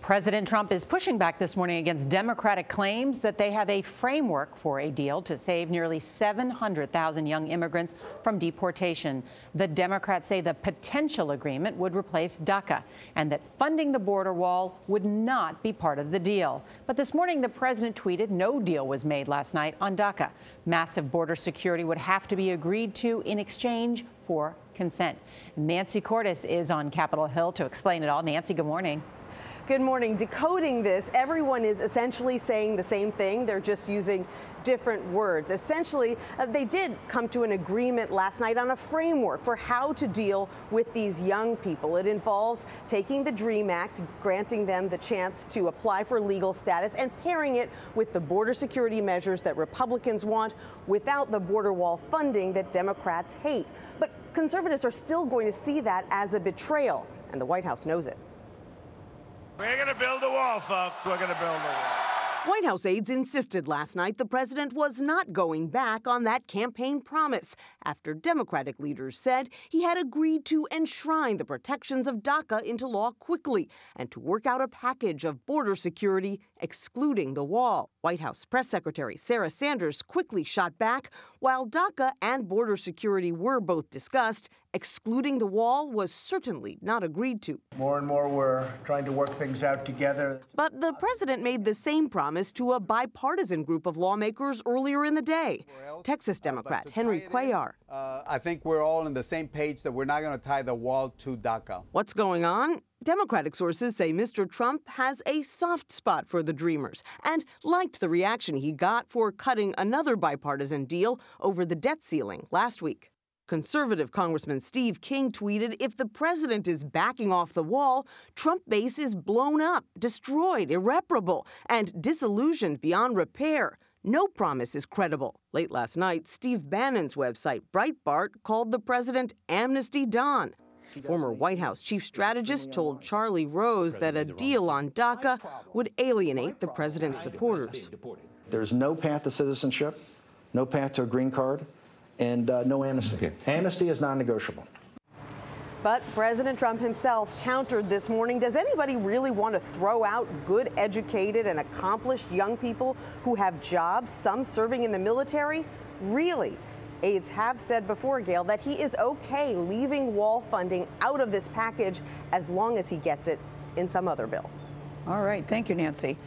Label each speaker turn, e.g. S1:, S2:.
S1: President Trump is pushing back this morning against Democratic claims that they have a framework for a deal to save nearly 700,000 young immigrants from deportation. The Democrats say the potential agreement would replace DACA and that funding the border wall would not be part of the deal. But this morning, the president tweeted no deal was made last night on DACA. Massive border security would have to be agreed to in exchange for consent. Nancy Cordes is on Capitol Hill to explain it all. Nancy, good morning.
S2: Good morning. Decoding this, everyone is essentially saying the same thing. They're just using different words. Essentially, they did come to an agreement last night on a framework for how to deal with these young people. It involves taking the DREAM Act, granting them the chance to apply for legal status, and pairing it with the border security measures that Republicans want without the border wall funding that Democrats hate. But conservatives are still going to see that as a betrayal, and the White House knows it.
S3: We're going to build a wall, folks. We're going to build a wall.
S2: White House aides insisted last night the president was not going back on that campaign promise after Democratic leaders said he had agreed to enshrine the protections of DACA into law quickly and to work out a package of border security excluding the wall. White House Press Secretary Sarah Sanders quickly shot back. While DACA and border security were both discussed, excluding the wall was certainly not agreed to.
S4: More and more we're trying to work things out together.
S2: But the president made the same promise to a bipartisan group of lawmakers earlier in the day. Texas Democrat Henry Cuellar.
S5: I think we're all on the same page that we're not going to tie the wall to DACA.
S2: What's going on? Democratic sources say Mr. Trump has a soft spot for the Dreamers and liked the reaction he got for cutting another bipartisan deal over the debt ceiling last week. Conservative Congressman Steve King tweeted, if the president is backing off the wall, Trump base is blown up, destroyed, irreparable, and disillusioned beyond repair. No promise is credible. Late last night, Steve Bannon's website, Breitbart, called the president Amnesty Don. Former White House chief strategist told Charlie Rose that a deal on DACA would alienate the president's supporters.
S4: There's no path to citizenship, no path to a green card, and no amnesty. Okay. Amnesty is non-negotiable.
S2: But President Trump himself countered this morning. Does anybody really want to throw out good, educated, and accomplished young people who have jobs, some serving in the military? Really? Aides have said before, Gayle, that he is okay leaving wall funding out of this package as long as he gets it in some other bill.
S6: All right. Thank you, Nancy.